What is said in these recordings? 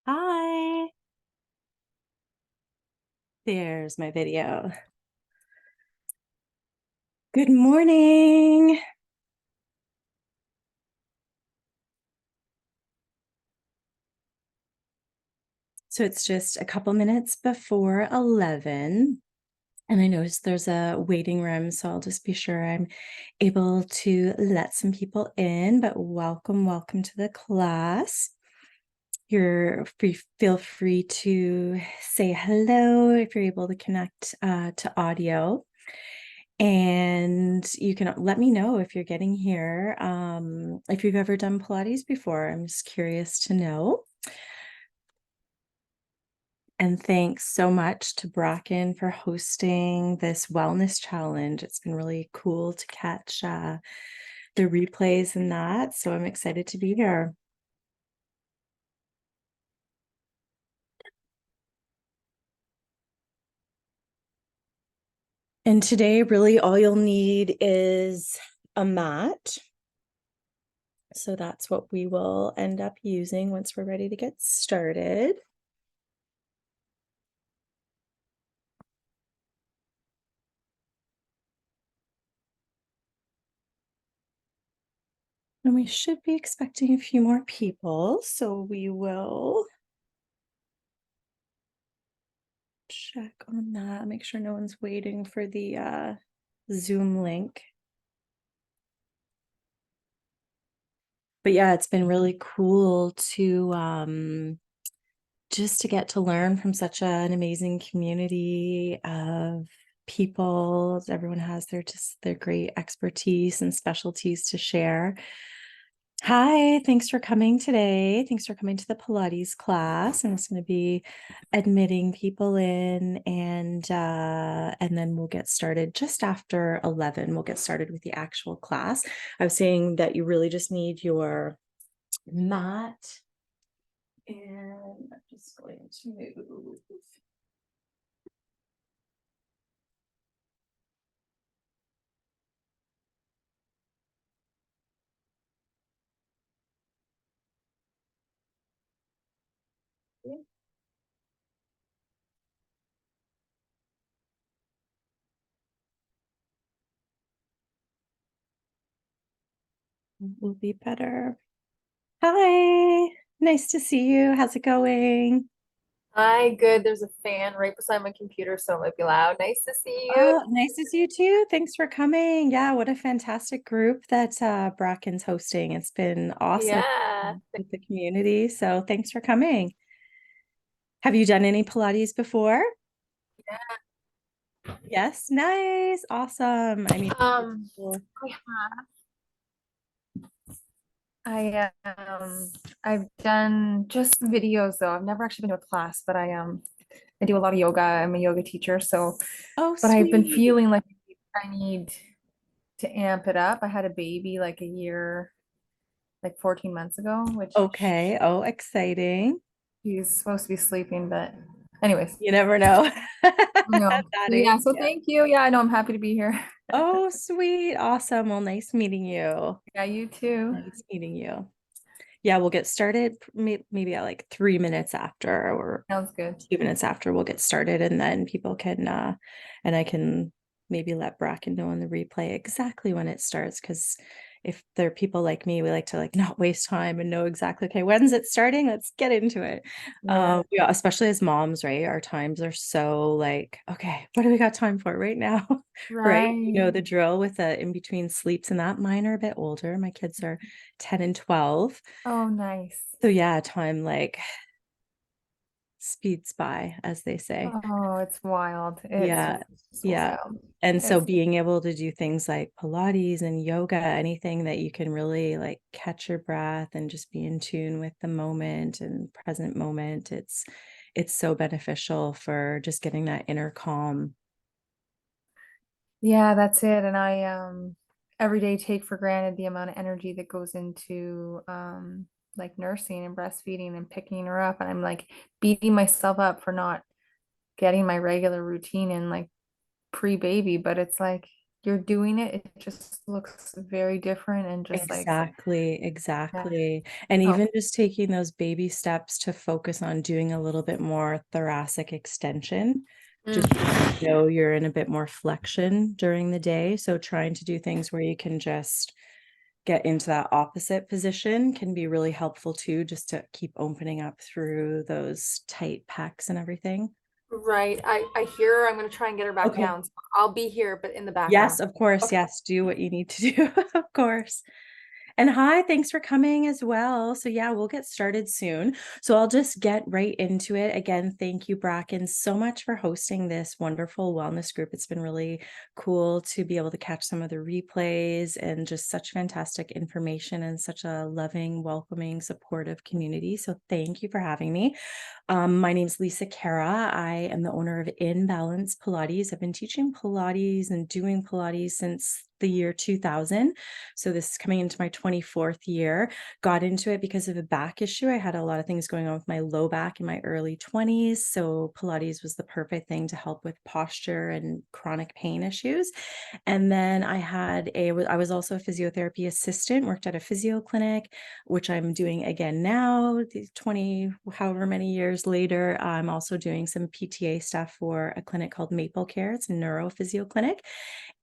Hi, there's my video. Good morning. So it's just a couple minutes before 11, and I noticed there's a waiting room, so I'll just be sure I'm able to let some people in, but welcome to the class. Feel free to say hello if you're able to connect to audio. And you can let me know if you're getting here. If you've ever done Pilates before, I'm just curious to know. And thanks so much to Bracken for hosting this wellness challenge. It's been really cool to catch the replays and that. So I'm excited to be here. And today, really all you'll need is a mat. So that's what we will end up using once we're ready to get started. And we should be expecting a few more people, so we will check on that, make sure no one's waiting for the Zoom link. But yeah, it's been really cool to just to get to learn from such an amazing community of people. Everyone has their great expertise and specialties to share. Hi, thanks for coming today. Thanks for coming to the Pilates class. I'm just going to be admitting people in and then we'll get started just after 11. We'll get started with the actual class. I was saying that you really just need your mat, and I'm just going to move. Will be better. Hi, nice to see you. How's it going? Hi, good. There's a fan right beside my computer, so it might be loud. Nice to see you. Oh, nice to see you too. Thanks for coming. Yeah, what a fantastic group that Bracken's hosting. It's been awesome Yeah. with the community. So thanks for coming. Have you done any Pilates before? Yes, nice, awesome. I mean, Um, cool. I've done just videos though. I've never actually been to a class, but I do a lot of yoga. I'm a yoga teacher, so Oh, but I've been sweet. feeling like I need to amp it up. I had a baby like a year, like 14 months ago, which Okay. Oh, exciting. she's supposed to be sleeping, but anyways, You never know. At no. that So age, yeah, so yeah. thank you. Yeah, I know I'm happy to be here. Oh, sweet. Awesome. Well, nice meeting you. Yeah, you too. Nice meeting you. Yeah, we'll get started maybe at like 3 minutes after, or Sounds good. 2 minutes after we'll get started, and then people can and I can maybe let Bracken know on the replay exactly when it starts, because if there are people like me, we like to like not waste time and know exactly, okay, when's it starting? Let's get into it. Yeah. Yeah, especially as moms, right? Our times are so like, okay, what do we got time for right now? Right? You Right. know the drill with the in between sleeps and that. Mine are a bit older. My kids are 10 and 12. Oh, nice. So yeah, time like speeds by, as they say. Oh, it's wild. It's Yeah, so yeah. wild. And so It's being able to do things like Pilates and yoga, anything that you can really like catch your breath and just be in tune with the moment and present moment, it's so beneficial for just getting that inner calm. yeah, that's it. And I every day take for granted the amount of energy that goes into like nursing and breastfeeding and picking her up. And I'm like beating myself up for not getting my regular routine in like pre-baby, but it's like you're doing it, it just looks very different and just like, Exactly, yeah. exactly. And Oh, even just taking those baby steps to focus on doing a little bit more thoracic extension, just because you mm. know you're in a bit more flexion during the day. So trying to do things where you can just get into that opposite position can be really helpful too, just to keep opening up through those tight pecs and everything. Right. I hear her. I'm gonna try and get her back Okay. down. So I'll be here, but in the Yes, background. of course. Okay. Yes, do what you need to do. Of course. And hi, thanks for coming as well. So, yeah, we'll get started soon. So, I'll just get right into it. Again, thank you, Bracken, so much for hosting this wonderful wellness group. It's been really cool to be able to catch some of the replays and just such fantastic information and such a loving, welcoming, supportive community. So, thank you for having me. My name's Lisa Cara. I am the owner of In Balance Pilates. I've been teaching Pilates and doing Pilates since the year 2000. So this is coming into my 24th year. Got into it because of a back issue. I had a lot of things going on with my low back in my early 20s. So Pilates was the perfect thing to help with posture and chronic pain issues. And then I was also a physiotherapy assistant, worked at a physio clinic, which I'm doing again now, 20, however many years later. I'm also doing some PTA stuff for a clinic called Maple Care. It's a neurophysio clinic.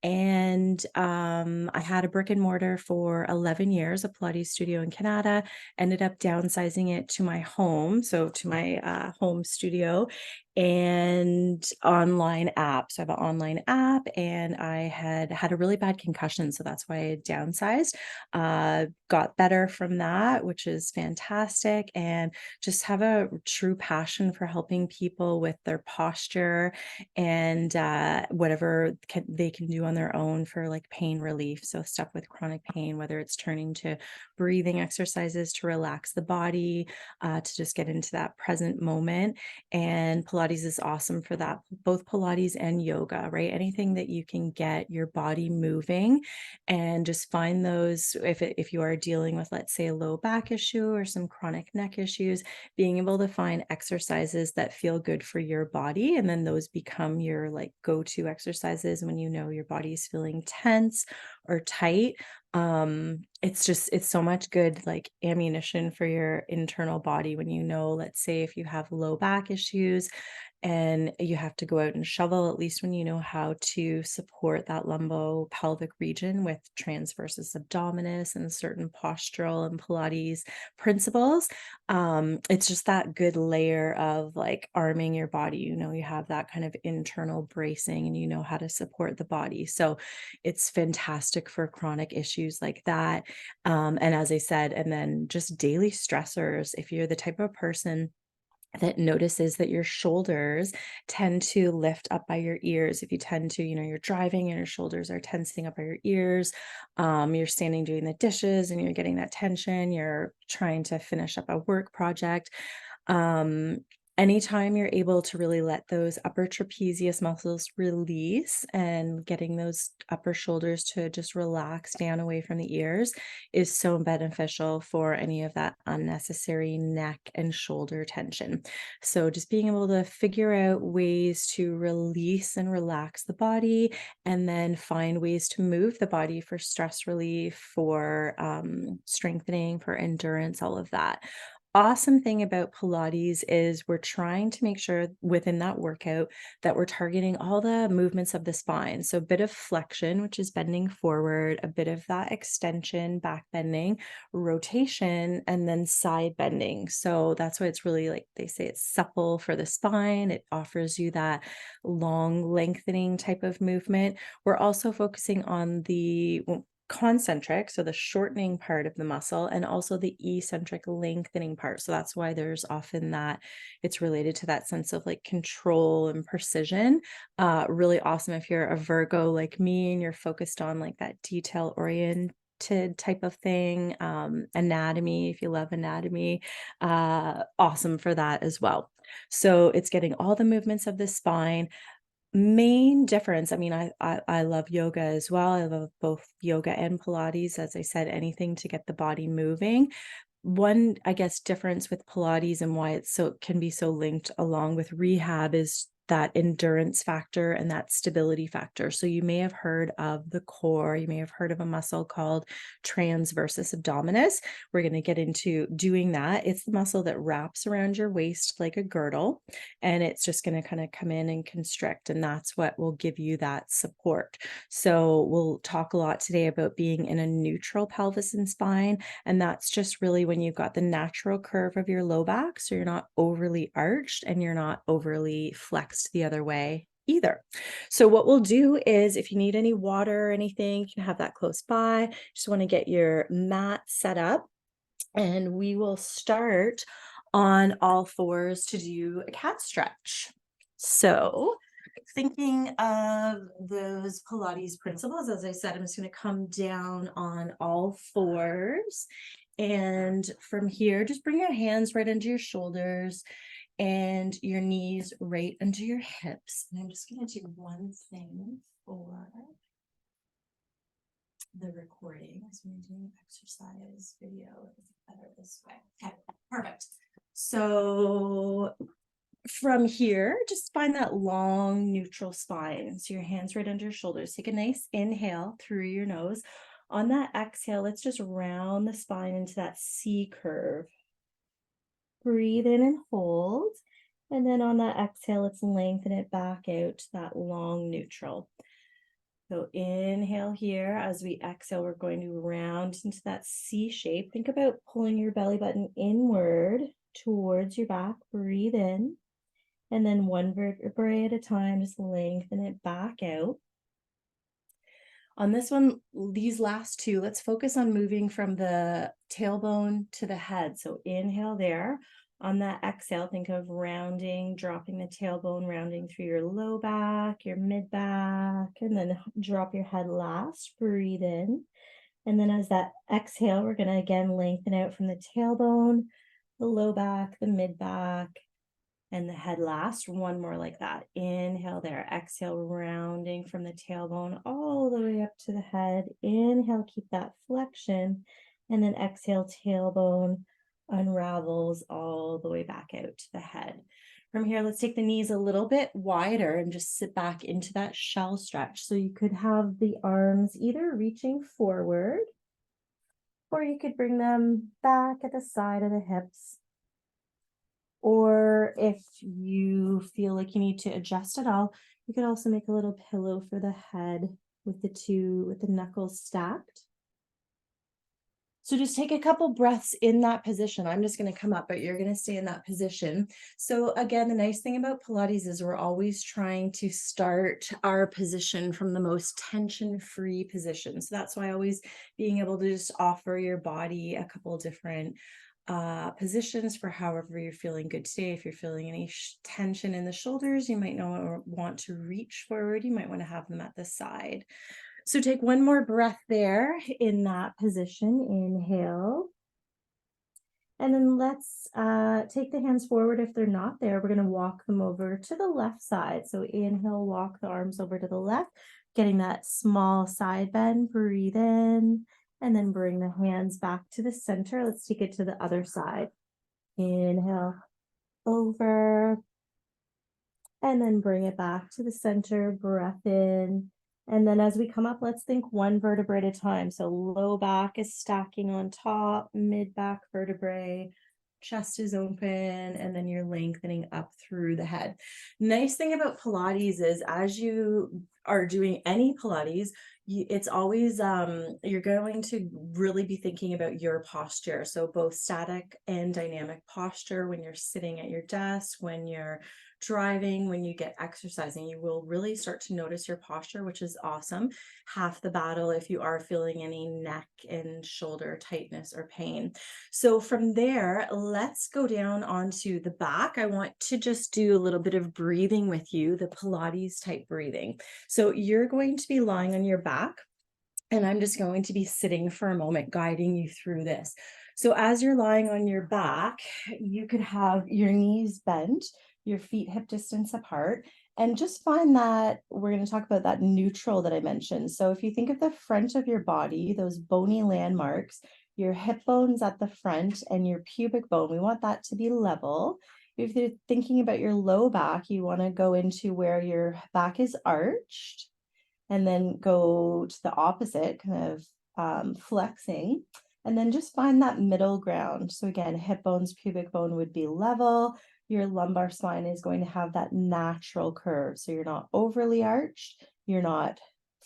And I had a brick and mortar for 11 years, a Pilates studio in Canada, ended up downsizing it to my home. So to my home studio and online app. So I have an online app and I had a really bad concussion. So that's why I downsized, got better from that, which is fantastic. And just have a true passion for helping people with their posture and whatever they can do on their own for like pain relief. So stuff with chronic pain, whether it's turning to breathing exercises to relax the body, to just get into that present moment. And Pilates is awesome for that, both Pilates and yoga, right? Anything that you can get your body moving and just find those if you are dealing with, let's say, a low back issue or some chronic neck issues, being able to find exercises that feel good for your body. And then those become your like go-to exercises when you know your body is feeling tense or tight. It's so much good like ammunition for your internal body when you know, let's say if you have low back issues and you have to go out and shovel, at least when you know how to support that lumbo-pelvic region with transversus abdominis and certain postural and Pilates principles. It's just that good layer of like arming your body. You know, you have that kind of internal bracing and you know how to support the body. So it's fantastic for chronic issues like that. And as I said, and then just daily stressors. If you're the type of person that notices that your shoulders tend to lift up by your ears, if you tend to, you're driving and your shoulders are tensing up by your ears, you're standing doing the dishes and you're getting that tension, you're trying to finish up a work project, um, anytime you're able to really let those upper trapezius muscles release and getting those upper shoulders to just relax down away from the ears is so beneficial for any of that unnecessary neck and shoulder tension. So just being able to figure out ways to release and relax the body and then find ways to move the body for stress relief, for strengthening, for endurance, all of that. Awesome thing about Pilates is we're trying to make sure within that workout that we're targeting all the movements of the spine. So a bit of flexion, which is bending forward, a bit of that extension, back bending, rotation, and then side bending. So that's why it's really like they say it's supple for the spine. It offers you that long lengthening type of movement. We're also focusing on the concentric, so the shortening part of the muscle, and also the eccentric lengthening part. So that's why there's often that it's related to that sense of like control and precision. Really awesome if you're a Virgo like me and you're focused on like that detail oriented type of thing. Anatomy, if you love anatomy, awesome for that as well. So it's getting all the movements of the spine. Main difference, I mean, I love yoga as well. I love both yoga and Pilates. As I said, anything to get the body moving. One, I guess, difference with Pilates and why it's so can be so linked along with rehab is that endurance factor and that stability factor. So you may have heard of the core, you may have heard of a muscle called transversus abdominis. We're going to get into doing that. It's the muscle that wraps around your waist like a girdle, and it's just going to kind of come in and constrict, and that's what will give you that support. So we'll talk a lot today about being in a neutral pelvis and spine, and that's just really when you've got the natural curve of your low back, so you're not overly arched and you're not overly flexed the other way either. So what we'll do is, if you need any water or anything, you can have that close by. Just want to get your mat set up, and we will start on all fours to do a cat stretch. So thinking of those Pilates principles, as I said, I'm just going to come down on all fours. And from here, just bring your hands right under your shoulders and your knees right under your hips. And I'm just going to do one thing for the recording. As we're doing exercise video, it's better this way. Okay, perfect. So from here, just find that long neutral spine. So your hands right under your shoulders. Take a nice inhale through your nose. On that exhale, let's just round the spine into that C curve. Breathe in and hold. And then on that exhale, let's lengthen it back out to that long neutral. So inhale here. As we exhale, we're going to round into that C shape. Think about pulling your belly button inward towards your back. Breathe in. And then one vertebrae at a time, just lengthen it back out. On this one, these last two, let's focus on moving from the tailbone to the head. So inhale there. On that exhale, think of rounding, dropping the tailbone, rounding through your low back, your mid back, and then drop your head last. Breathe in. And then as that exhale, we're going to again lengthen out from the tailbone, the low back, the mid back, and the head last. One more like that. Inhale there. Exhale, rounding from the tailbone all the way up to the head. Inhale, keep that flexion. And then exhale, tailbone unravels all the way back out to the head. From here, let's take the knees a little bit wider and just sit back into that shell stretch. So you could have the arms either reaching forward, or you could bring them back at the side of the hips. Or if you feel like you need to adjust at all, you could also make a little pillow for the head with the knuckles stacked. So just take a couple breaths in that position. I'm just going to come up, but you're going to stay in that position. So again, the nice thing about Pilates is we're always trying to start our position from the most tension-free position. So that's why always being able to just offer your body a couple different positions for however you're feeling good today. If you're feeling any tension in the shoulders, you might want to reach forward. You might want to have them at the side. So take one more breath there in that position. Inhale. And then let's take the hands forward. If they're not there, we're going to walk them over to the left side. So inhale, walk the arms over to the left, getting that small side bend. Breathe in. And then bring the hands back to the center. Let's take it to the other side. Inhale, over. And then bring it back to the center. Breath in. And then as we come up, let's think one vertebrae at a time. So low back is stacking on top, mid back vertebrae, chest is open, and then you're lengthening up through the head. Nice thing about Pilates is as you are doing any Pilates, it's always, you're going to really be thinking about your posture. So both static and dynamic posture when you're sitting at your desk, when you're driving, when you get exercising, you will really start to notice your posture, which is awesome. Half the battle if you are feeling any neck and shoulder tightness or pain. So from there, let's go down onto the back. I want to just do a little bit of breathing with you, the Pilates type breathing. So you're going to be lying on your back, and I'm just going to be sitting for a moment, guiding you through this. So as you're lying on your back, you could have your knees bent, your feet hip distance apart, and just find that we're going to talk about that neutral that I mentioned. So if you think of the front of your body, those bony landmarks, your hip bones at the front and your pubic bone, we want that to be level. If you're thinking about your low back, you want to go into where your back is arched and then go to the opposite, kind of flexing, and then just find that middle ground. So again, hip bones, pubic bone would be level. Your lumbar spine is going to have that natural curve. So you're not overly arched, you're not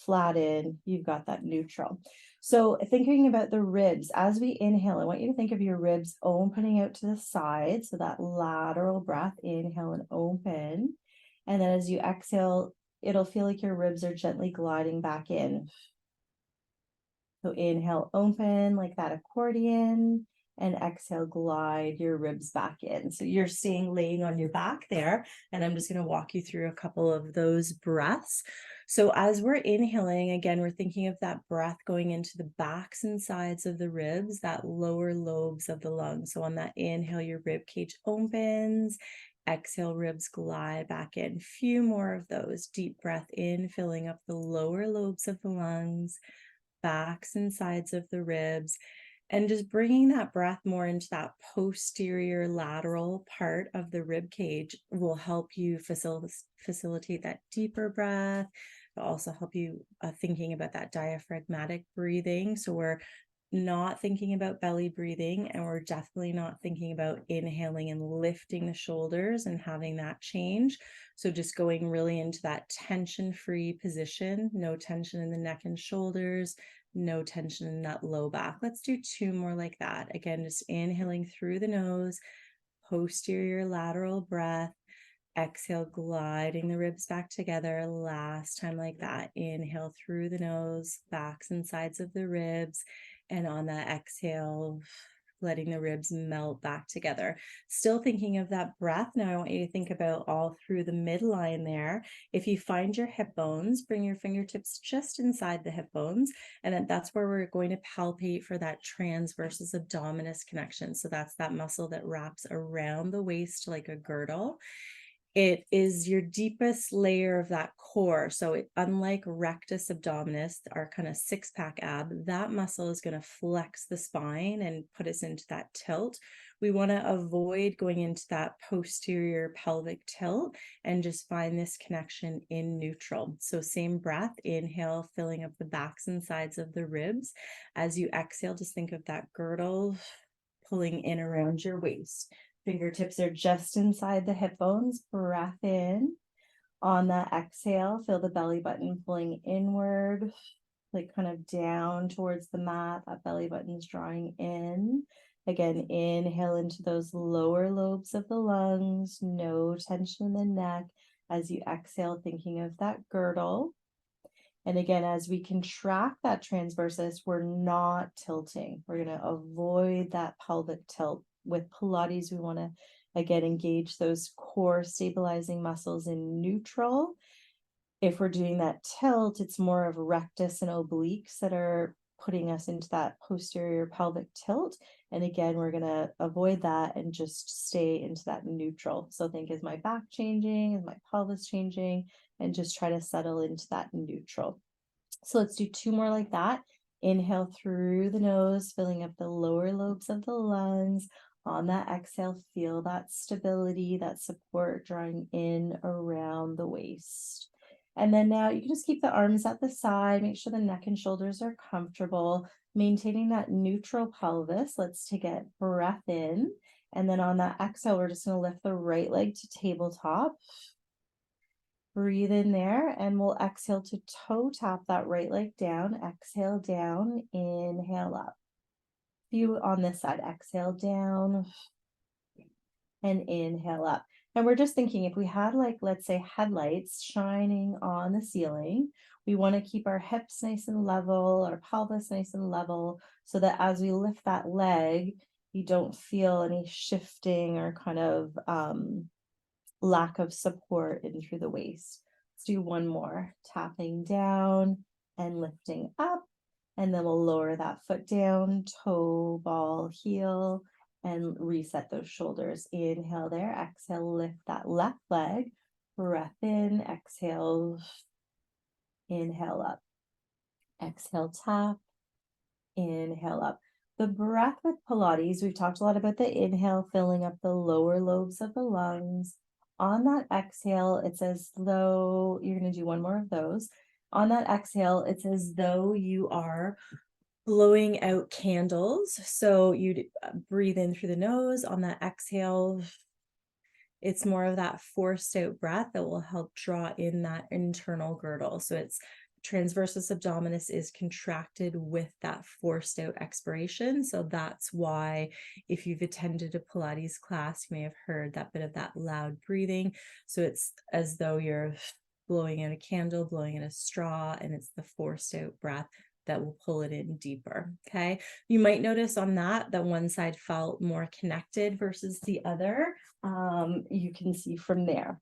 flattened, you've got that neutral. So thinking about the ribs, as we inhale, I want you to think of your ribs opening out to the side. So that lateral breath, inhale and open. And then as you exhale, it'll feel like your ribs are gently gliding back in. So inhale, open like that accordion, and exhale, glide your ribs back in. So you're staying laying on your back there, and I'm just going to walk you through a couple of those breaths. So as we're inhaling, again, we're thinking of that breath going into the backs and sides of the ribs, that lower lobes of the lungs. So on that inhale, your rib cage opens. Exhale, ribs glide back in. Few more of those. Deep breath in, filling up the lower lobes of the lungs, backs and sides of the ribs, and just bringing that breath more into that posterior lateral part of the rib cage will help you facilitate that deeper breath. It'll also help you thinking about that diaphragmatic breathing. So we're not thinking about belly breathing, and we're definitely not thinking about inhaling and lifting the shoulders and having that change. So just going really into that tension-free position, no tension in the neck and shoulders, no tension in that low back. Let's do 2 more like that. Again, just inhaling through the nose, posterior lateral breath. Exhale, gliding the ribs back together. Last time like that. Inhale through the nose, backs and sides of the ribs. And on that exhale, letting the ribs melt back together. Still thinking of that breath. Now I want you to think about all through the midline there. If you find your hip bones, bring your fingertips just inside the hip bones. And then that's where we're going to palpate for that transversus abdominis connection. So that's that muscle that wraps around the waist like a girdle. It is your deepest layer of that core. So unlike rectus abdominis, our kind of 6-pack ab, that muscle is going to flex the spine and put us into that tilt. We want to avoid going into that posterior pelvic tilt and just find this connection in neutral. So same breath, inhale, filling up the backs and sides of the ribs. As you exhale, just think of that girdle pulling in around your waist. Fingertips are just inside the hip bones. Breath in. On that exhale, feel the belly button pulling inward, like kind of down towards the mat. That belly button's drawing in. Again, inhale into those lower lobes of the lungs. No tension in the neck. As you exhale, thinking of that girdle. And again, as we contract that transversus, we're not tilting. We're going to avoid that pelvic tilt. With Pilates, we want to, again, engage those core stabilizing muscles in neutral. If we're doing that tilt, it's more of rectus and obliques that are putting us into that posterior pelvic tilt. And again, we're going to avoid that and just stay into that neutral. So think, is my back changing? Is my pelvis changing? And just try to settle into that neutral. So let's do 2 more like that. Inhale through the nose, filling up the lower lobes of the lungs. On that exhale, feel that stability, that support drawing in around the waist. And then now you can just keep the arms at the side, make sure the neck and shoulders are comfortable, maintaining that neutral pelvis. Let's take a breath in. And then on that exhale, we're just going to lift the right leg to tabletop. Breathe in there, and we'll exhale to toe tap that right leg down. Exhale down, inhale up. Few on this side, exhale down and inhale up. And we're just thinking, if we had, like, let's say headlights shining on the ceiling, we want to keep our hips nice and level, our pelvis nice and level, so that as we lift that leg, you don't feel any shifting or kind of lack of support in through the waist. Let's do 1 more. Tapping down and lifting up. And then we'll lower that foot down, toe, ball, heel, and reset those shoulders. Inhale there. Exhale, lift that left leg. Breath in. Exhale. Inhale up. Exhale, tap. Inhale up. The breath with Pilates, we've talked a lot about the inhale, filling up the lower lobes of the lungs. On that exhale, it's as though you're going to do one more of those. On that exhale, it's as though you are blowing out candles. So you'd breathe in through the nose. On that exhale, it's more of that forced out breath that will help draw in that internal girdle. So it's transversus abdominis is contracted with that forced out expiration. So that's why if you've attended a Pilates class, you may have heard that bit of that loud breathing. So it's as though you're blowing out a candle, blowing in a straw, and it's the forced out breath that will pull it in deeper. Okay. You might notice on that one side felt more connected versus the other. You can see from there.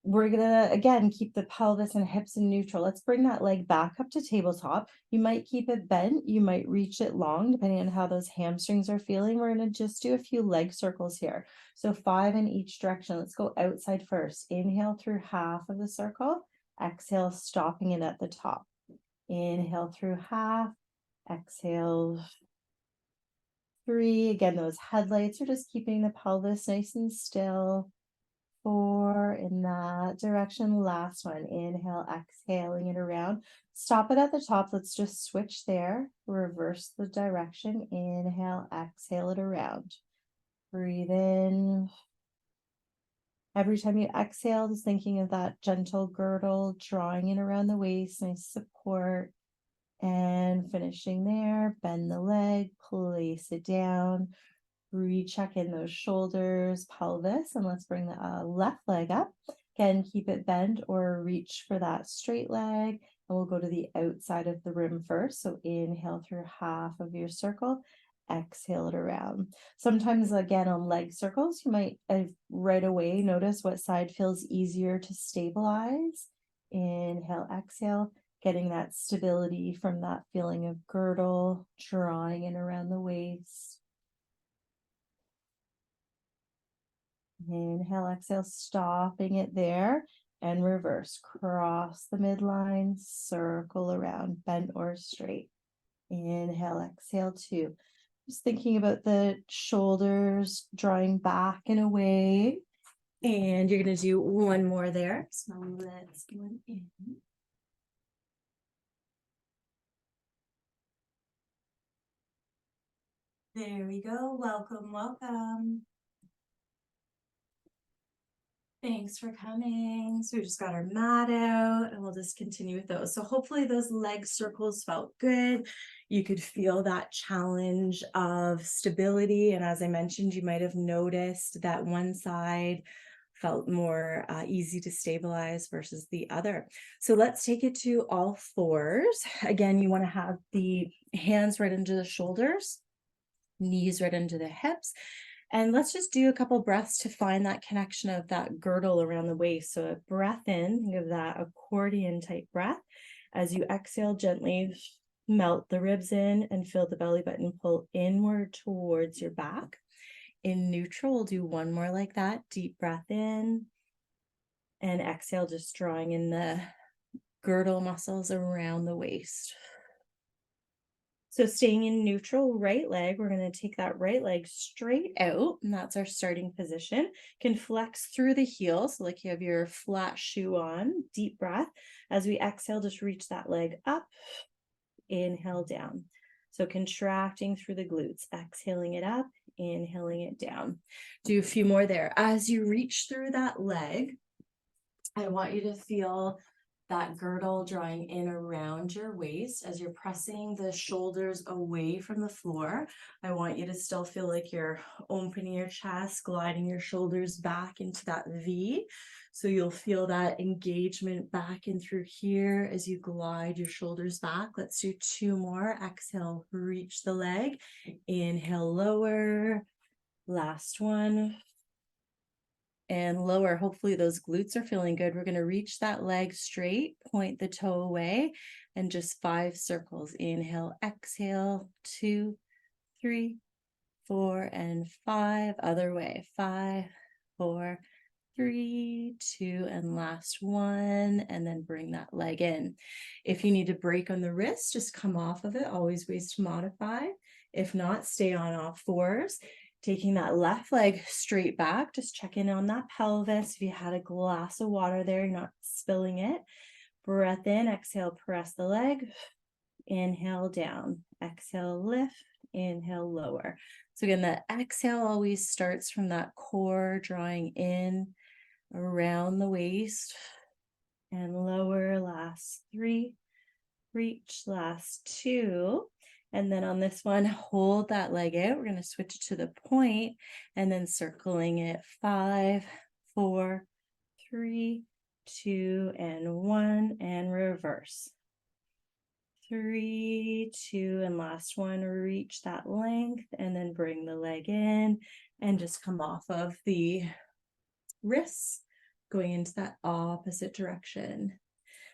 We're gonna, again, keep the pelvis and hips in neutral. Let's bring that leg back up to tabletop. You might keep it bent. You might reach it long, depending on how those hamstrings are feeling. We're gonna just do a few leg circles here. So 5 in each direction. Let's go outside first. Inhale through half of the circle. Exhale, stopping it at the top. Inhale through half. Exhale 3. Again, those headlights are just keeping the pelvis nice and still. 4 in that direction. Last one. Inhale, exhaling it around. Stop it at the top. Let's just switch there. Reverse the direction. Inhale, exhale it around. Breathe in. Every time you exhale, just thinking of that gentle girdle, drawing in around the waist, nice support. And finishing there, bend the leg, place it down, recheck in those shoulders, pelvis, and let's bring the left leg up. Again, keep it bent or reach for that straight leg. And we'll go to the outside of the rim first. So inhale through half of your circle, exhale it around. Sometimes, again, on leg circles, you might right away notice what side feels easier to stabilize. Inhale, exhale. Getting that stability from that feeling of girdle, drawing in around the waist. Inhale, exhale, stopping it there, and reverse. Cross the midline, circle around, bent or straight. Inhale, exhale, 2. Just thinking about the shoulders drawing back and away. And you're going to do one more there. So let's go in. There we go. Welcome, welcome. Thanks for coming. So we just got our mat out and we'll just continue with those. So hopefully those leg circles felt good. You could feel that challenge of stability. And as I mentioned, you might have noticed that one side felt more easy to stabilize versus the other. So let's take it to all fours. Again, you want to have the hands right into the shoulders, knees right into the hips. And let's just do a couple breaths to find that connection of that girdle around the waist. So a breath in, think of that accordion type breath. As you exhale, gently melt the ribs in and feel the belly button pull inward towards your back. In neutral, we'll do one more like that. Deep breath in and exhale, just drawing in the girdle muscles around the waist. So staying in neutral, right leg, we're going to take that right leg straight out, and that's our starting position. Can flex through the heel, so like you have your flat shoe on. Deep breath. As we exhale, just reach that leg up, inhale down. So contracting through the glutes, exhaling it up, inhaling it down. Do a few more there. As you reach through that leg, I want you to feel that girdle drawing in around your waist as you're pressing the shoulders away from the floor. I want you to still feel like you're opening your chest, gliding your shoulders back into that V. So you'll feel that engagement back and through here as you glide your shoulders back. Let's do 2 more. Exhale, reach the leg. Inhale, lower. Last one. And lower. Hopefully those glutes are feeling good. We're going to reach that leg straight, point the toe away, and just 5 circles. Inhale, exhale, 2, 3, 4, and 5. Other way. 5, 4, 3, 2, and last one. And then bring that leg in. If you need a break on the wrist, just come off of it. Always ways to modify. If not, stay on all fours, taking that left leg straight back. Just check in on that pelvis. If you had a glass of water there, you're not spilling it. Breath in, exhale, press the leg. Inhale down, exhale, lift, inhale, lower. So again, the exhale always starts from that core, drawing in around the waist and lower. Last 3, reach, last 2. And then on this one, hold that leg out. We're going to switch it to the point and then circling it. 5, 4, 3, 2, and 1, and reverse. 3, 2, and last one. Reach that length and then bring the leg in and just come off of the wrists, going into that opposite direction.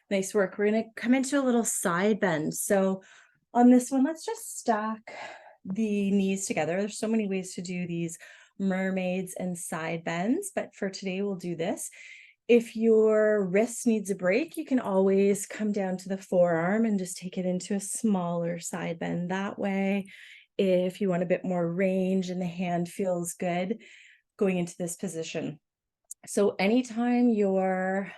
Nice work. We're going to come into a little side bend. So on this one, let's just stack the knees together. There's so many ways to do these mermaids and side bends, but for today, we'll do this. If your wrist needs a break, you can always come down to the forearm and just take it into a smaller side bend that way. If you want a bit more range and the hand feels good going into this position. So anytime you're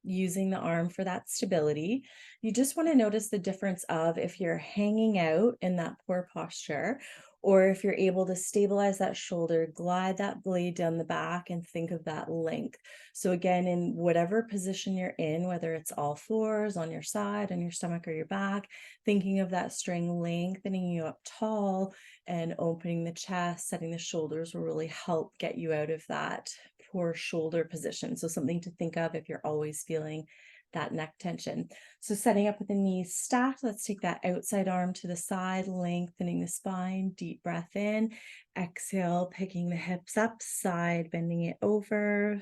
using the arm for that stability, you just want to notice the difference of if you're hanging out in that poor posture, or if you're able to stabilize that shoulder, glide that blade down the back, and think of that length. So again, in whatever position you're in, whether it's all fours, on your side, on your stomach, or your back, thinking of that string lengthening you up tall and opening the chest, setting the shoulders will really help get you out of that poor shoulder position. So something to think of if you're always feeling that neck tension. So setting up with the knees stacked, let's take that outside arm to the side, lengthening the spine, deep breath in, exhale, picking the hips up, side, bending it over,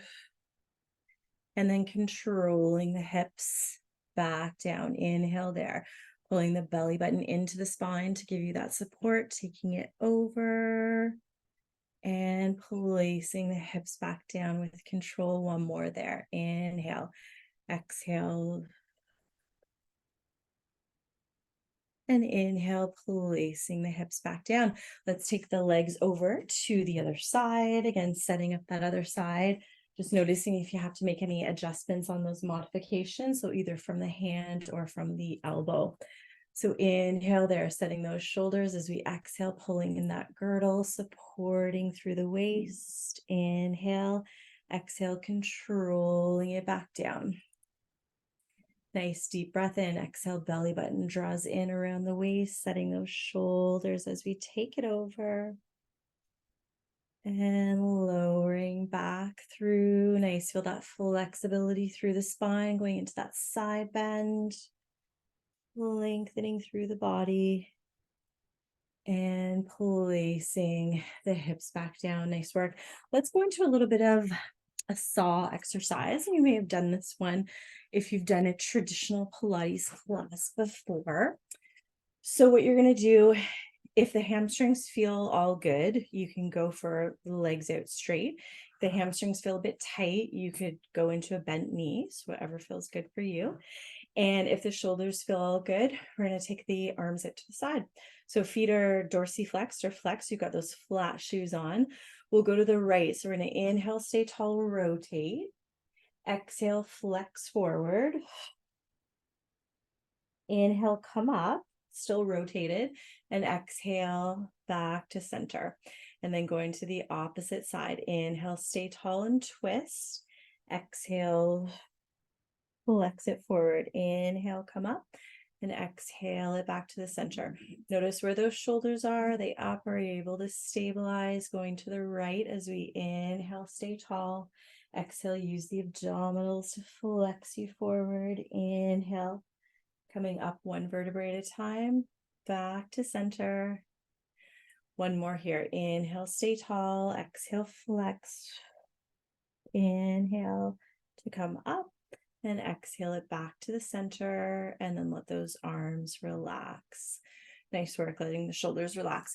and then controlling the hips back down. Inhale there, pulling the belly button into the spine to give you that support, taking it over, and placing the hips back down with control. One more there. Inhale, exhale, and inhale, placing the hips back down. Let's take the legs over to the other side. Again, setting up that other side. Just noticing if you have to make any adjustments on those modifications. So either from the hand or from the elbow. So inhale there, setting those shoulders as we exhale, pulling in that girdle, supporting through the waist. Inhale, exhale, controlling it back down. Nice deep breath in, exhale, belly button draws in around the waist, setting those shoulders as we take it over. And lowering back through. Nice, feel that flexibility through the spine, going into that side bend. Lengthening through the body and placing the hips back down. Nice work. Let's go into a little bit of a saw exercise. And you may have done this one if you've done a traditional Pilates class before. So what you're going to do, if the hamstrings feel all good, you can go for the legs out straight. If the hamstrings feel a bit tight, you could go into a bent knees, whatever feels good for you. And if the shoulders feel all good, we're going to take the arms out to the side. So feet are dorsiflexed or flexed. You've got those flat shoes on. We'll go to the right. So we're going to inhale, stay tall, rotate. Exhale, flex forward. Inhale, come up, still rotated. And exhale, back to center. And then going to the opposite side. Inhale, stay tall and twist. Exhale, flex it forward. Inhale, come up, and exhale it back to the center. Notice where those shoulders are. They up. Are you able to stabilize? Going to the right as we inhale, stay tall. Exhale, use the abdominals to flex you forward. Inhale, coming up one vertebrae at a time. Back to center. One more here. Inhale, stay tall. Exhale, flex. Inhale to come up. And exhale it back to the center, and then let those arms relax. Nice work, letting the shoulders relax.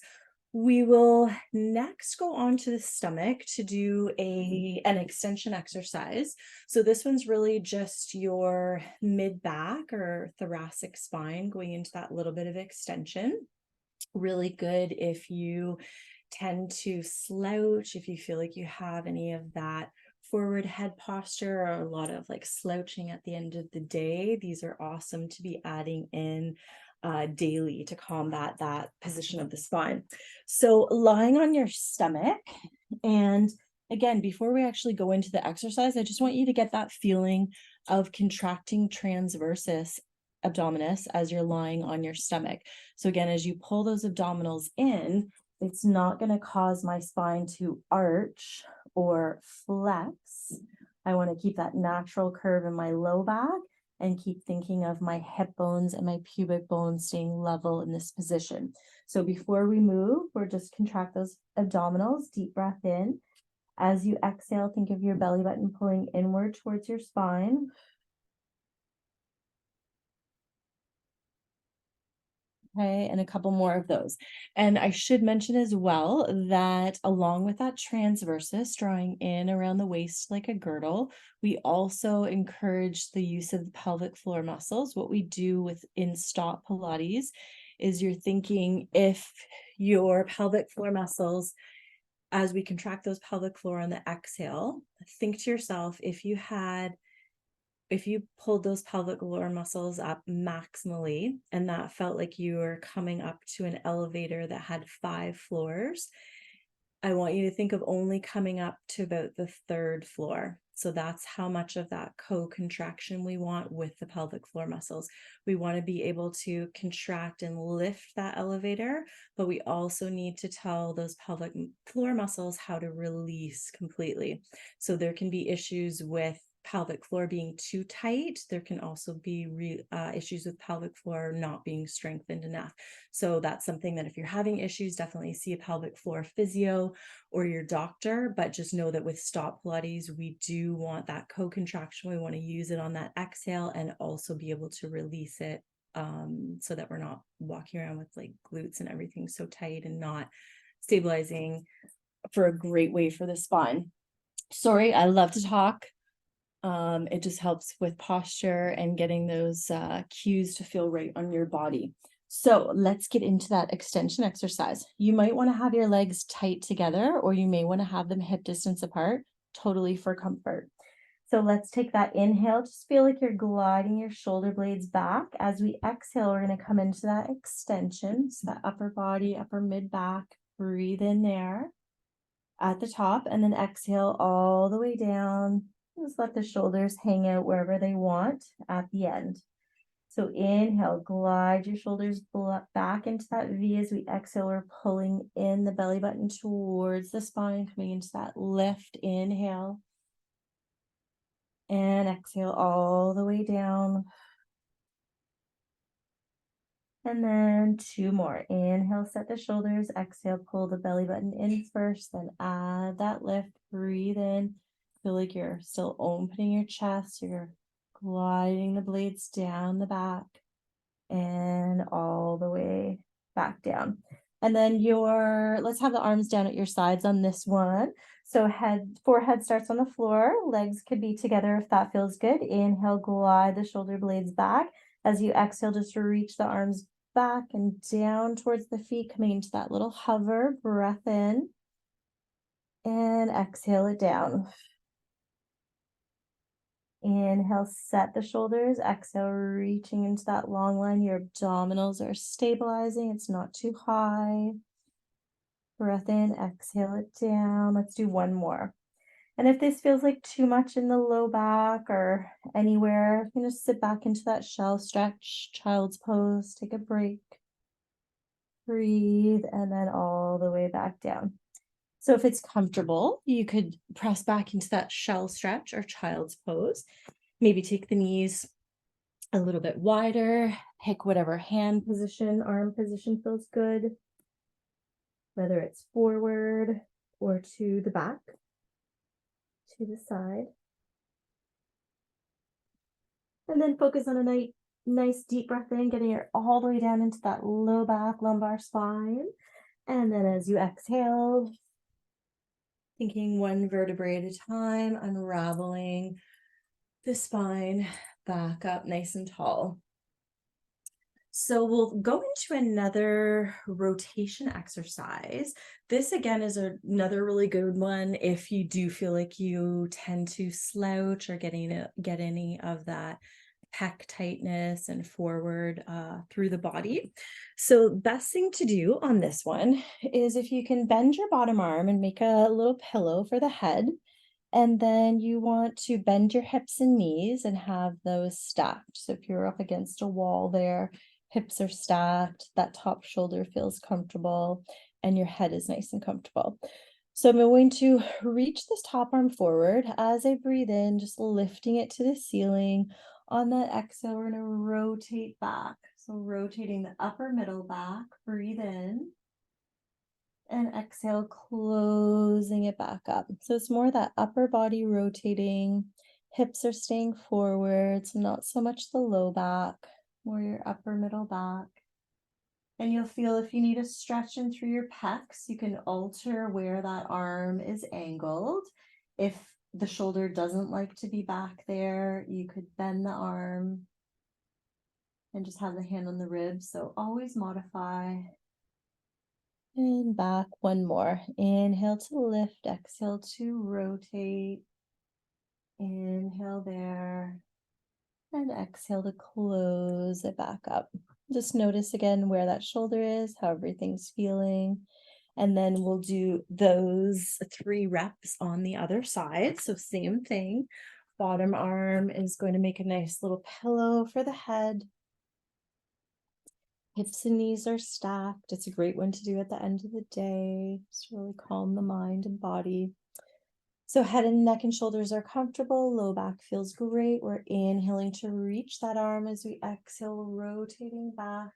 We will next go on to the stomach to do an extension exercise. So this one's really just your mid back or thoracic spine going into that little bit of extension. Really good if you tend to slouch, if you feel like you have any of that forward head posture or a lot of like slouching at the end of the day. These are awesome to be adding in daily to combat that position of the spine. So lying on your stomach, and again, before we actually go into the exercise, I just want you to get that feeling of contracting transversus abdominis as you're lying on your stomach. So again, as you pull those abdominals in, it's not going to cause my spine to arch or flex. I want to keep that natural curve in my low back and keep thinking of my hip bones and my pubic bones staying level in this position. So before we move, we're just contract those abdominals, deep breath in. As you exhale, think of your belly button pulling inward towards your spine. Okay, and a couple more of those. And I should mention as well that along with that transversus, drawing in around the waist like a girdle, we also encourage the use of the pelvic floor muscles. What we do within Stop Pilates is you're thinking if your pelvic floor muscles, as we contract those pelvic floor on the exhale, think to yourself, if you pulled those pelvic floor muscles up maximally and that felt like you were coming up to an elevator that had 5 floors, I want you to think of only coming up to about the 3rd floor. So that's how much of that co-contraction we want with the pelvic floor muscles. We want to be able to contract and lift that elevator, but we also need to tell those pelvic floor muscles how to release completely. So there can be issues with pelvic floor being too tight. There can also be issues with pelvic floor not being strengthened enough. So that's something that if you're having issues, definitely see a pelvic floor physio or your doctor, but just know that with Stop Pilates, we do want that co-contraction. We want to use it on that exhale and also be able to release it so that we're not walking around with like glutes and everything so tight and not stabilizing for a great way for the spine. Sorry, I love to talk. It just helps with posture and getting those cues to feel right on your body. So let's get into that extension exercise. You might want to have your legs tight together, or you may want to have them hip distance apart, totally for comfort. So let's take that inhale. Just feel like you're gliding your shoulder blades back. As we exhale, we're going to come into that extension. So that upper body, upper mid back, breathe in there at the top, and then exhale all the way down. Just let the shoulders hang out wherever they want at the end. So inhale, glide your shoulders back into that V. As we exhale, we're pulling in the belly button towards the spine, coming into that lift. Inhale. And exhale all the way down. And then 2 more. Inhale, set the shoulders. Exhale, pull the belly button in first, then add that lift. Breathe in. Feel like you're still opening your chest. You're gliding the blades down the back and all the way back down. And then let's have the arms down at your sides on this one. So forehead starts on the floor. Legs could be together if that feels good. Inhale, glide the shoulder blades back. As you exhale, just reach the arms back and down towards the feet, coming into that little hover. Breath in and exhale it down. Inhale, set the shoulders. Exhale, reaching into that long line. Your abdominals are stabilizing. It's not too high. Breath in, exhale it down. Let's do 1 more. And if this feels like too much in the low back or anywhere, you can just sit back into that shell stretch, child's pose, take a break. Breathe, and then all the way back down. So if it's comfortable, you could press back into that shell stretch or child's pose. Maybe take the knees a little bit wider, pick whatever hand position, arm position feels good, whether it's forward or to the back, to the side. And then focus on a nice deep breath in, getting it all the way down into that low back, lumbar spine. And then as you exhale, thinking 1 vertebrae at a time, unraveling the spine back up nice and tall. So we'll go into another rotation exercise. This again is another really good one if you do feel like you tend to slouch or get any of that pec tightness and forward through the body. So best thing to do on this one is if you can bend your bottom arm and make a little pillow for the head. And then you want to bend your hips and knees and have those stacked. So if you're up against a wall there, hips are stacked, that top shoulder feels comfortable, and your head is nice and comfortable. So I'm going to reach this top arm forward as I breathe in, just lifting it to the ceiling. On that exhale, we're going to rotate back. So rotating the upper middle back, breathe in. And exhale, closing it back up. So it's more that upper body rotating, hips are staying forward, so not so much the low back, more your upper middle back. And you'll feel if you need a stretch in through your pecs, you can alter where that arm is angled. If the shoulder doesn't like to be back there, you could bend the arm and just have the hand on the ribs. So always modify. And back one more. Inhale to lift, exhale to rotate. Inhale there. And exhale to close it back up. Just notice again where that shoulder is, how everything's feeling. And then we'll do those 3 reps on the other side. So same thing. Bottom arm is going to make a nice little pillow for the head. Hips and knees are stacked. It's a great one to do at the end of the day. Just really calm the mind and body. So head and neck and shoulders are comfortable. Low back feels great. We're inhaling to reach that arm as we exhale, rotating back.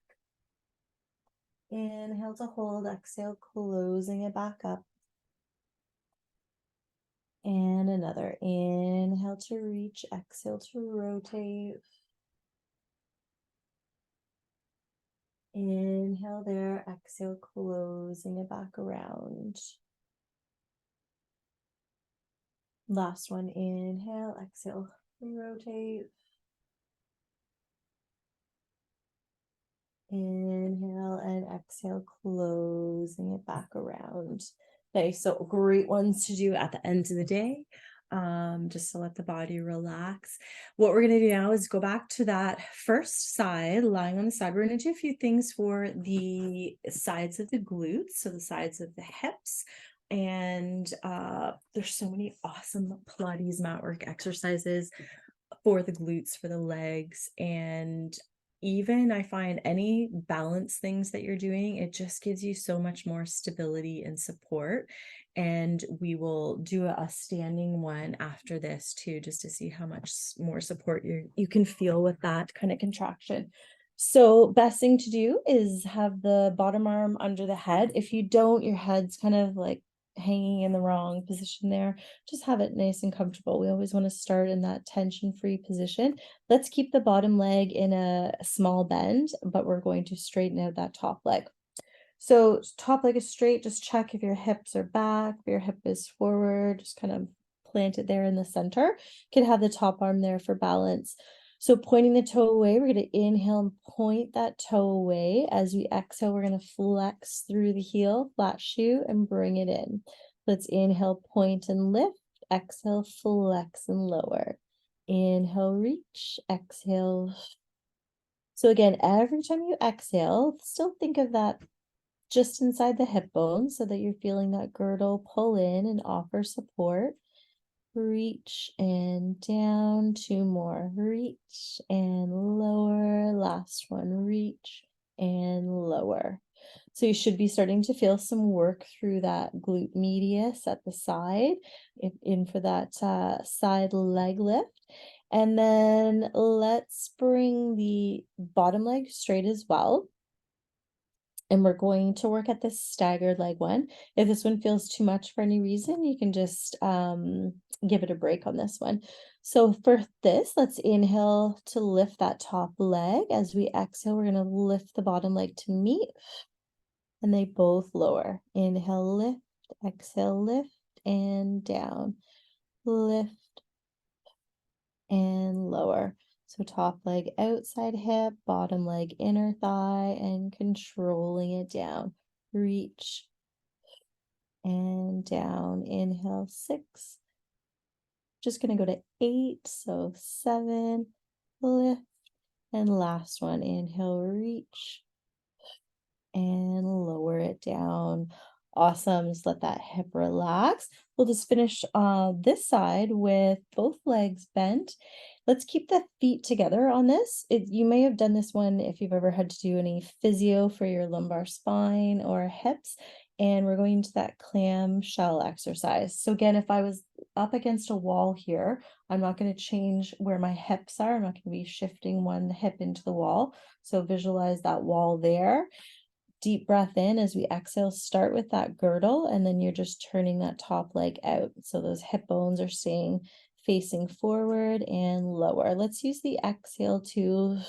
Inhale to hold, exhale, closing it back up. And another. Inhale to reach, exhale to rotate. Inhale there, exhale, closing it back around. Last one, inhale, exhale, rotate. Inhale and exhale, closing it back around. Okay, so great ones to do at the end of the day, just to let the body relax. What we're going to do now is go back to that first side, lying on the side. We're going to do a few things for the sides of the glutes, so the sides of the hips. And there's so many awesome Pilates mat work exercises for the glutes, for the legs, and even I find any balance things that you're doing, it just gives you so much more stability and support. And we will do a standing one after this too, just to see how much more support you can feel with that kind of contraction. So best thing to do is have the bottom arm under the head. If you don't, your head's kind of like hanging in the wrong position there. Just have it nice and comfortable. We always want to start in that tension-free position. Let's keep the bottom leg in a small bend, but we're going to straighten out that top leg. So top leg is straight. Just check if your hips are back, if your hip is forward, just kind of plant it there in the center. You can have the top arm there for balance. So pointing the toe away, we're going to inhale and point that toe away. As we exhale, we're going to flex through the heel, flat shoe, and bring it in. Let's inhale, point and lift. Exhale, flex and lower. Inhale, reach. Exhale. So again, every time you exhale, still think of that just inside the hip bone so that you're feeling that girdle pull in and offer support. Reach and down, 2 more. Reach and lower. Last one, reach and lower. So you should be starting to feel some work through that glute medius at the side, in for that side leg lift. And then let's bring the bottom leg straight as well. And we're going to work at this staggered leg one. If this one feels too much for any reason, you can just give it a break on this one. So for this, let's inhale to lift that top leg. As we exhale, we're going to lift the bottom leg to meet, and they both lower. Inhale, lift, exhale, lift, and down. Lift and lower. So top leg outside hip, bottom leg inner thigh, and controlling it down. Reach and down. Inhale, 6. Just going to go to 8. So 7, lift, and last one. Inhale, reach and lower it down. Awesome. Just let that hip relax. We'll just finish this side with both legs bent. Let's keep the feet together on this. You may have done this one if you've ever had to do any physio for your lumbar spine or hips. And we're going to that clamshell exercise. So again, if I was up against a wall here, I'm not going to change where my hips are. I'm not going to be shifting one hip into the wall. So visualize that wall there. Deep breath in as we exhale, start with that girdle, and then you're just turning that top leg out. So those hip bones are staying facing forward and lower. Let's use the exhale to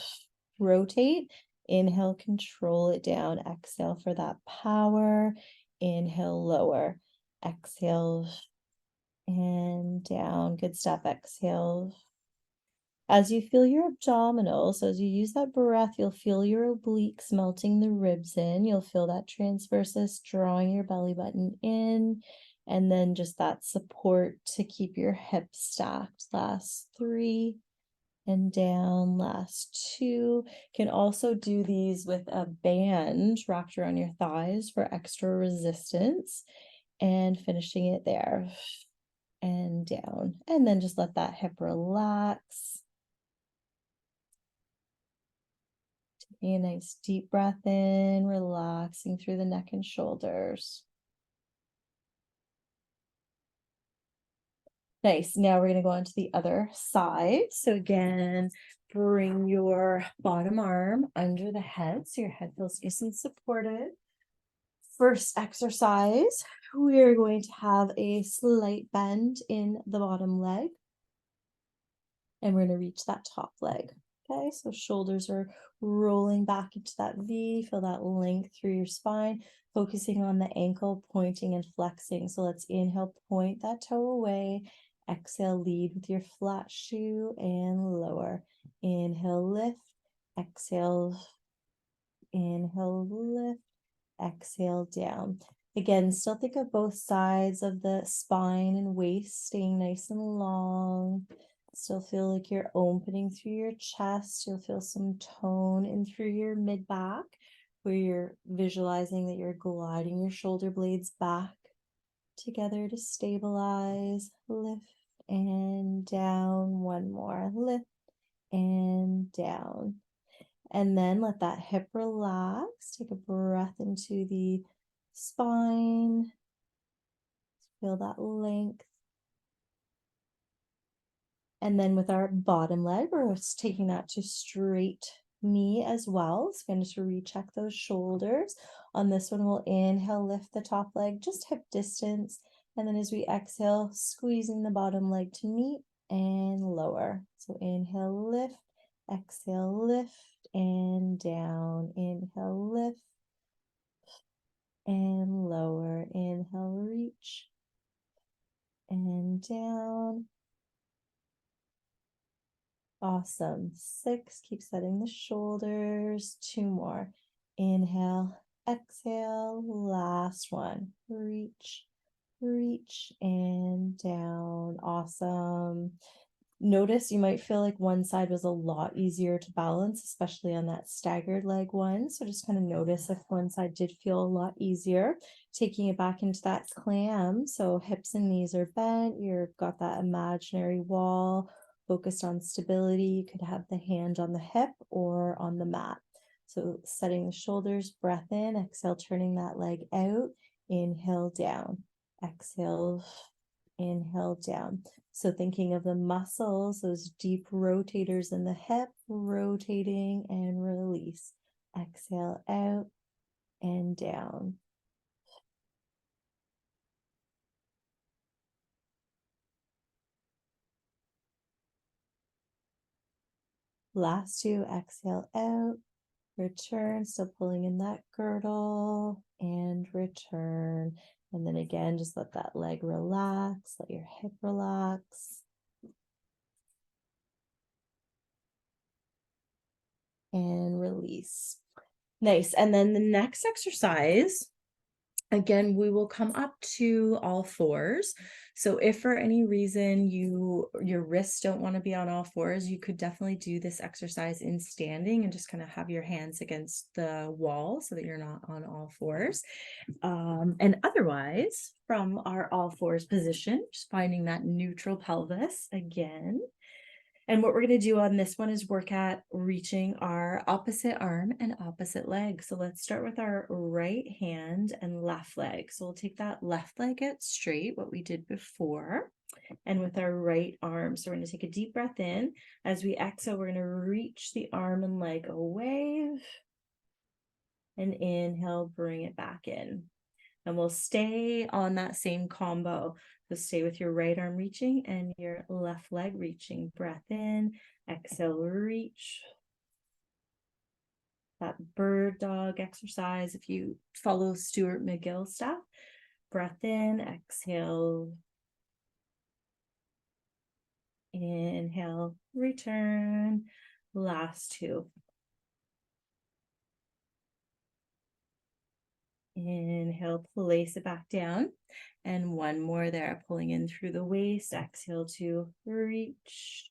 rotate. Inhale, control it down. Exhale for that power. Inhale, lower. Exhale and down. Good stuff. Exhale. As you feel your abdominals, as you use that breath, you'll feel your obliques melting the ribs in. You'll feel that transversus drawing your belly button in, and then just that support to keep your hips stacked. Last 3 and down. Last 2. Can also do these with a band wrapped around your thighs for extra resistance, and finishing it there and down. And then just let that hip relax. A nice deep breath in, relaxing through the neck and shoulders. Nice. Now we're going to go on to the other side. So again, bring your bottom arm under the head so your head feels nice and supported. First exercise, we are going to have a slight bend in the bottom leg. And we're going to reach that top leg. Okay, so shoulders are rolling back into that V. Feel that length through your spine, focusing on the ankle, pointing and flexing. So let's inhale, point that toe away. Exhale, lead with your flat shoe and lower. Inhale, lift. Exhale, inhale, lift. Exhale, down. Again, still think of both sides of the spine and waist staying nice and long. Still feel like you're opening through your chest. You'll feel some tone in through your mid back, where you're visualizing that you're gliding your shoulder blades back together to stabilize. Lift and down. One more. Lift and down. And then let that hip relax. Take a breath into the spine. Feel that length. And then with our bottom leg, we're just taking that to straight knee as well. So again, just recheck those shoulders. On this one, we'll inhale, lift the top leg, just hip distance. And then as we exhale, squeezing the bottom leg to meet and lower. So inhale, lift, exhale, lift, and down. Inhale, lift, and lower. Inhale, reach, and down. Awesome. 6, keep setting the shoulders. 2 more. Inhale, exhale, last one. Reach, reach, and down. Awesome. Notice you might feel like one side was a lot easier to balance, especially on that staggered leg one. So just kind of notice if one side did feel a lot easier. Taking it back into that clam. So hips and knees are bent. You've got that imaginary wall focused on stability. You could have the hand on the hip or on the mat. So setting the shoulders, breath in, exhale, turning that leg out, inhale, down, exhale, inhale, down. So thinking of the muscles, those deep rotators in the hip, rotating and release. Exhale out and down. Last 2, exhale out, return, still pulling in that girdle, and return. And then again, just let that leg relax, let your hip relax. and release. Nice. And then the next exercise, again, we will come up to all fours. So if for any reason your wrists don't want to be on all fours, you could definitely do this exercise in standing and just kind of have your hands against the wall so that you're not on all fours. And otherwise, from our all fours position, just finding that neutral pelvis again. And what we're going to do on this one is work at reaching our opposite arm and opposite leg. So let's start with our right hand and left leg. So we'll take that left leg out straight, what we did before, and with our right arm. So we're going to take a deep breath in. As we exhale, we're going to reach the arm and leg away. And inhale, bring it back in. And we'll stay on that same combo. So stay with your right arm reaching and your left leg reaching. Breath in, exhale, reach. That bird dog exercise, if you follow Stuart McGill stuff. Breath in, exhale. Inhale, return. Last two. Inhale, place it back down. And one more there, pulling in through the waist. Exhale to reach.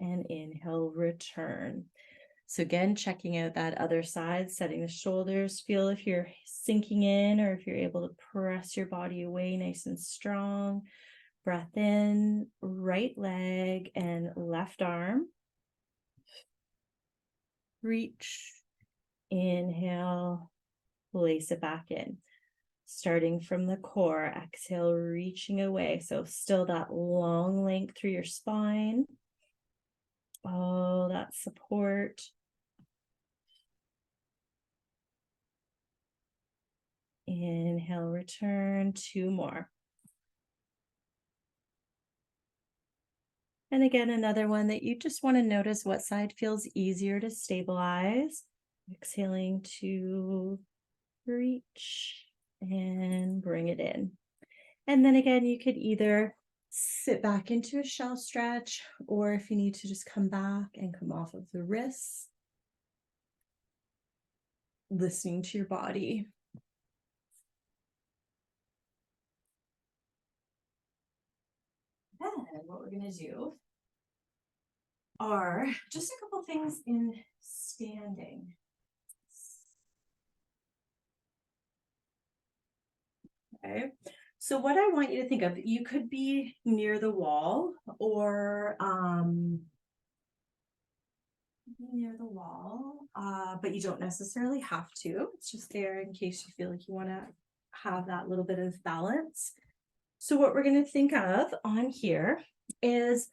And inhale, return. So again, checking out that other side, setting the shoulders. Feel if you're sinking in or if you're able to press your body away nice and strong. Breath in, right leg and left arm. Reach. Inhale, place it back in. Starting from the core, exhale, reaching away. So still that long length through your spine. Oh, that support. Inhale, return, two more. And again, another one that you just want to notice what side feels easier to stabilize. Exhaling to reach and bring it in. And then again, you could either sit back into a shell stretch, or if you need to just come back and come off of the wrists, listening to your body. Then what we're going to do are just a couple things in standing. Okay, so what I want you to think of, you could be near the wall or but you don't necessarily have to. It's just there in case you feel like you want to have that little bit of balance. So what we're going to think of on here is,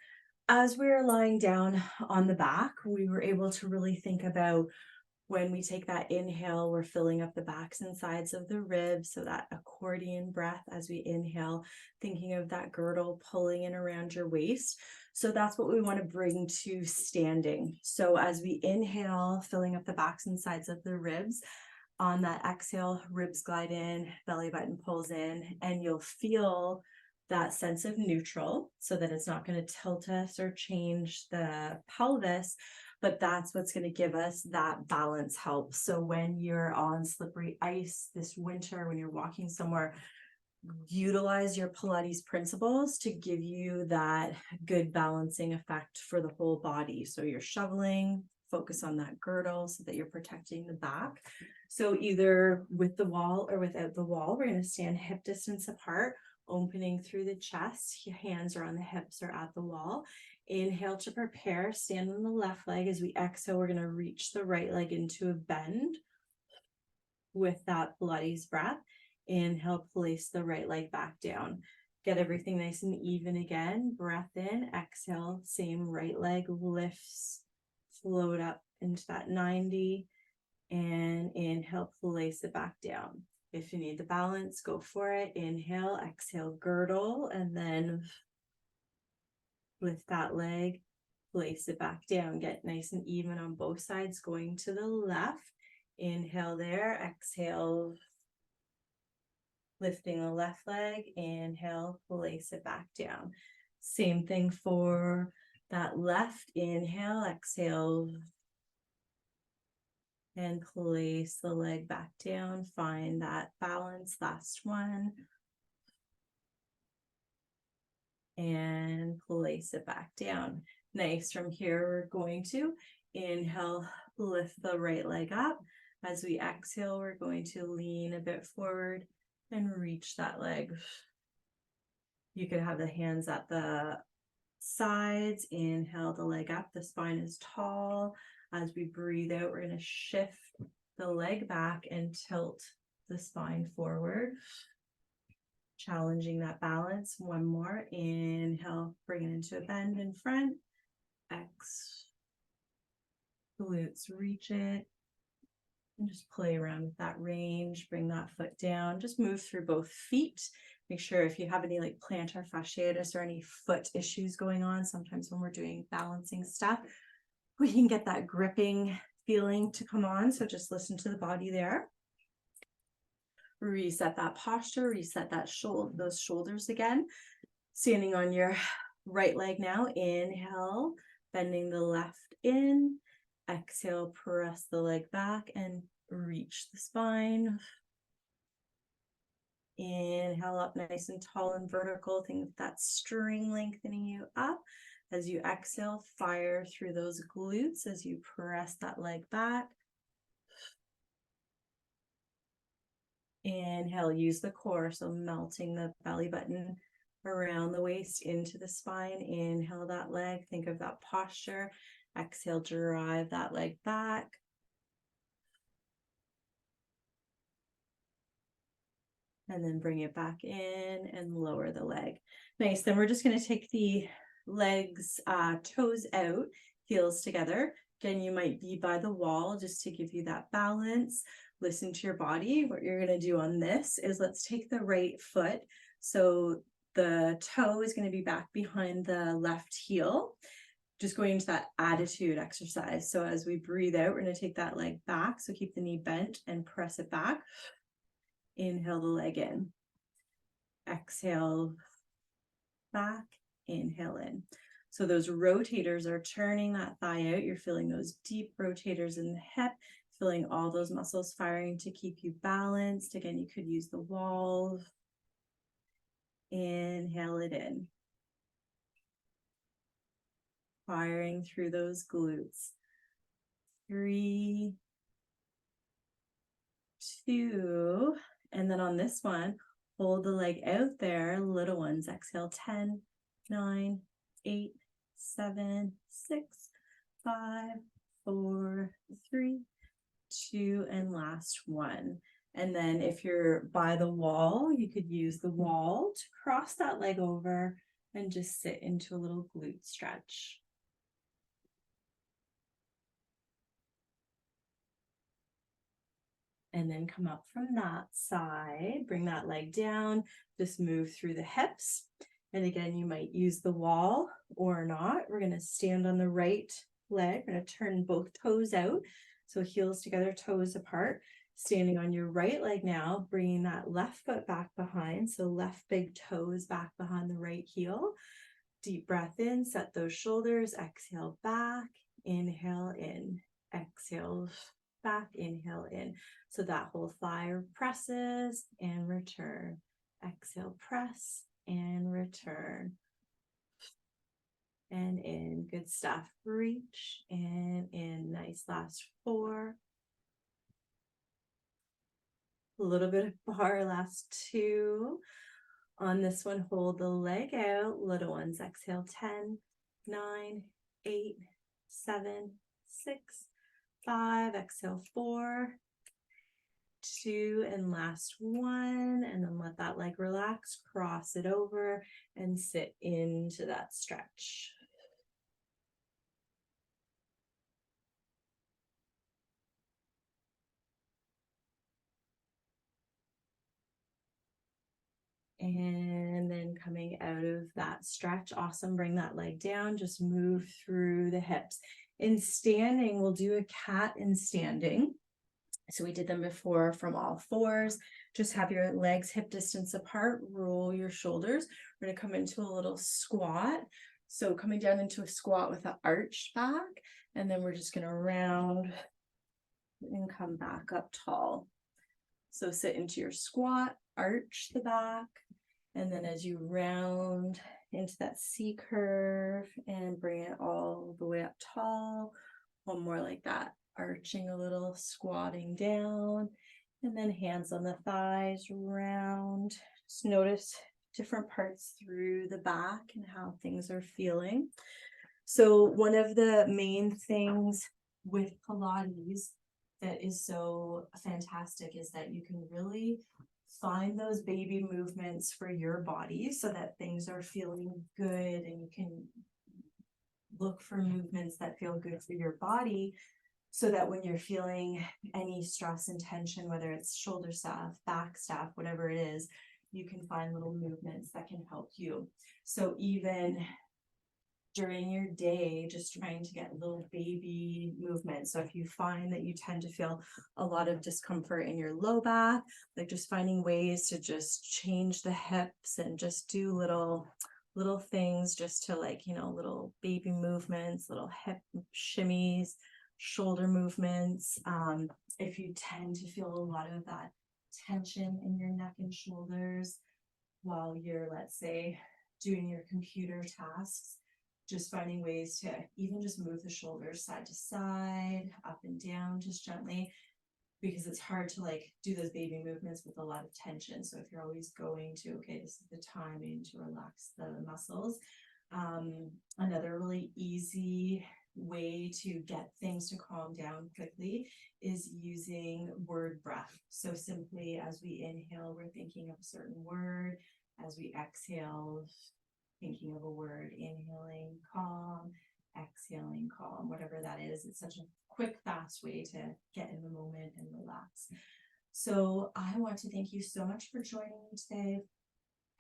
as we were lying down on the back, we were able to really think about when we take that inhale, we're filling up the backs and sides of the ribs. So that accordion breath as we inhale, thinking of that girdle pulling in around your waist. So that's what we want to bring to standing. So as we inhale, filling up the backs and sides of the ribs, on that exhale, ribs glide in, belly button pulls in, and you'll feel that sense of neutral so that it's not going to tilt us or change the pelvis, but that's what's going to give us that balance help. So when you're on slippery ice this winter, when you're walking somewhere, utilize your Pilates principles to give you that good balancing effect for the whole body. So you're shoveling, focus on that girdle so that you're protecting the back. So either with the wall or without the wall, we're going to stand hip distance apart, opening through the chest. Your hands are on the hips or at the wall. Inhale to prepare, stand on the left leg. As we exhale, we're going to reach the right leg into a bend with that Pilates breath. Inhale, place the right leg back down. Get everything nice and even again. Breath in, exhale, same right leg lifts, float up into that 90, and inhale, place it back down. If you need the balance, go for it. Inhale, exhale, girdle, and then lift that leg, place it back down. Get nice and even on both sides, going to the left. Inhale there, exhale, lifting the left leg, inhale, place it back down. Same thing for that left, inhale, exhale, And place the leg back down. Find that balance. Last one. And place it back down. Nice. From here, we're going to inhale, lift the right leg up. As we exhale, we're going to lean a bit forward and reach that leg. You could have the hands at the sides. Inhale the leg up. The spine is tall. As we breathe out, we're going to shift the leg back and tilt the spine forward. Challenging that balance. One more. Inhale, bring it into a bend in front. X. Glutes reach it. And just play around with that range. Bring that foot down. Just move through both feet. Make sure if you have any like plantar fasciitis or any foot issues going on, sometimes when we're doing balancing stuff, we can get that gripping feeling to come on. So just listen to the body there. Reset that posture, reset that those shoulders again. Standing on your right leg now. Inhale, bending the left in. Exhale, press the leg back and reach the spine. Inhale up nice and tall and vertical. Think of that string lengthening you up. As you exhale, fire through those glutes as you press that leg back. Inhale, use the core, so melting the belly button around the waist into the spine. Inhale that leg, think of that posture. Exhale, drive that leg back. And then bring it back in and lower the leg. Nice, then we're just gonna take the legs, toes out, heels together. Again, you might be by the wall just to give you that balance. Listen to your body. What you're going to do on this is let's take the right foot. So the toe is going to be back behind the left heel, just going into that attitude exercise. So as we breathe out, we're going to take that leg back. So keep the knee bent and press it back. Inhale the leg in. Exhale back. Inhale in. So those rotators are turning that thigh out. You're feeling those deep rotators in the hip, feeling all those muscles firing to keep you balanced. Again, you could use the wall. Inhale it in. Firing through those glutes. 3, 2, and then on this one, hold the leg out there. Little ones, exhale, 10, 9, 8, 7, 6, 5, 4, 3, 2, and last one. And then if you're by the wall, you could use the wall to cross that leg over and just sit into a little glute stretch. And then come up from that side, bring that leg down, just move through the hips. And again, you might use the wall or not. We're going to stand on the right leg. We're going to turn both toes out. So heels together, toes apart. Standing on your right leg now, bringing that left foot back behind. So left big toes back behind the right heel. Deep breath in, set those shoulders. Exhale back, inhale in, exhale back, inhale in. So that whole thigh presses and return. Exhale, press and return. And in, good stuff. Reach and in, nice. Last 4. A little bit of bar, last 2. On this one, hold the leg out. Little ones, exhale, 10, 9, 8, 7, 6, 5. Exhale, 4, 2, and last 1. And then let that leg relax, cross it over, and sit into that stretch. And then coming out of that stretch, awesome, bring that leg down, just move through the hips. In standing, we'll do a cat in standing. So we did them before from all fours. Just have your legs hip distance apart, roll your shoulders. We're gonna come into a little squat. So coming down into a squat with an arched back, and then we're just gonna round and come back up tall. So sit into your squat, arch the back, and then as you round into that C curve and bring it all the way up tall, one more like that, arching a little, squatting down, and then hands on the thighs, round. Just notice different parts through the back and how things are feeling. So one of the main things with Pilates that is so fantastic is that you can really find those baby movements for your body so that things are feeling good, and you can look for movements that feel good for your body so that when you're feeling any stress and tension, whether it's shoulder staff, back staff, whatever it is, you can find little movements that can help you. So even during your day, just trying to get little baby movements. So if you find that you tend to feel a lot of discomfort in your low back, like just finding ways to just change the hips and just do little things just to, like, you know, little baby movements, little hip shimmies, shoulder movements. If you tend to feel a lot of that tension in your neck and shoulders while you're, let's say, doing your computer tasks, just finding ways to even just move the shoulders side to side, up and down, just gently, because it's hard to like do those baby movements with a lot of tension. So if you're always going to, okay, this is the timing to relax the muscles. Another really easy way to get things to calm down quickly is using word breath. So simply as we inhale, we're thinking of a certain word. As we exhale, thinking of a word, inhaling calm, exhaling calm, whatever that is. It's such a quick, fast way to get in the moment and relax. So I want to thank you so much for joining me today.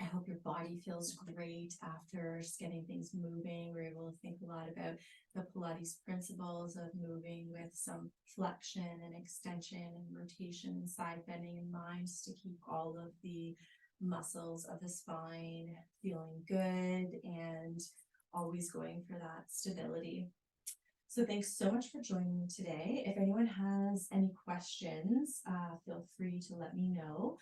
I hope your body feels great after just getting things moving. We're able to think a lot about the Pilates principles of moving with some flexion and extension and rotation and side bending in mind, just to keep all of the muscles of the spine feeling good and always going for that stability. So thanks so much for joining me today. If anyone has any questions, feel free to let me know.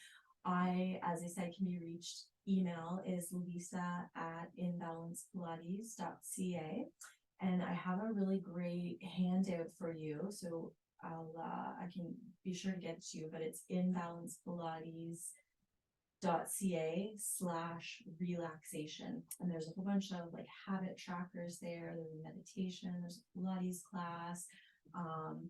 As I said, can be reached. Email is lisa@imbalancepilates.ca, and I have a really great handout for you. So I can be sure to get it to you, but it's imbalancepilates.ca/relaxation, and there's a whole bunch of like habit trackers there. There's a meditation, there's a Pilates class.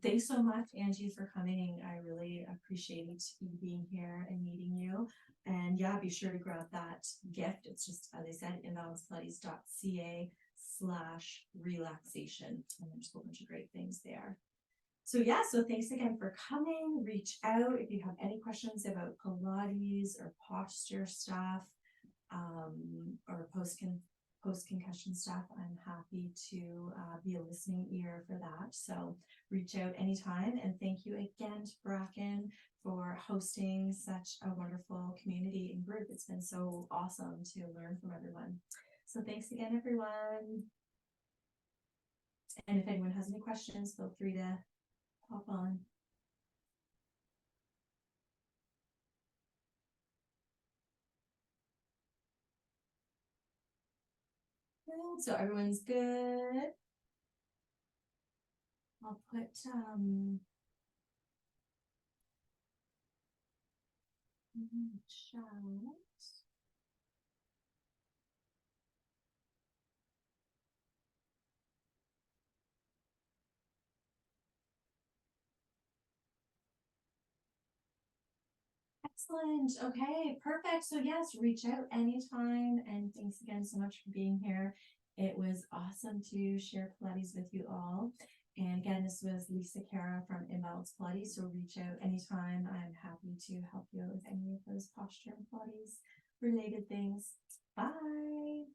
Thanks so much, Angie, for coming. I really appreciate you being here and meeting you. And yeah, be sure to grab that gift. It's just, as I said, imbalancepilates.ca/relaxation, and there's a whole bunch of great things there. So yeah, so thanks again for coming. Reach out if you have any questions about Pilates or posture stuff, or post-concussion stuff. I'm happy to be a listening ear for that. So reach out anytime. And thank you again to Bracken for hosting such a wonderful community and group. It's been so awesome to learn from everyone. So thanks again, everyone. And if anyone has any questions, feel free to hop on. So everyone's good. I'll put chat. Excellent. Okay, perfect. So yes, reach out anytime. And thanks again so much for being here. It was awesome to share Pilates with you all. And again, this was Lisa Cara from Imbalanced Pilates. So reach out anytime. I'm happy to help you with any of those posture and Pilates related things. Bye.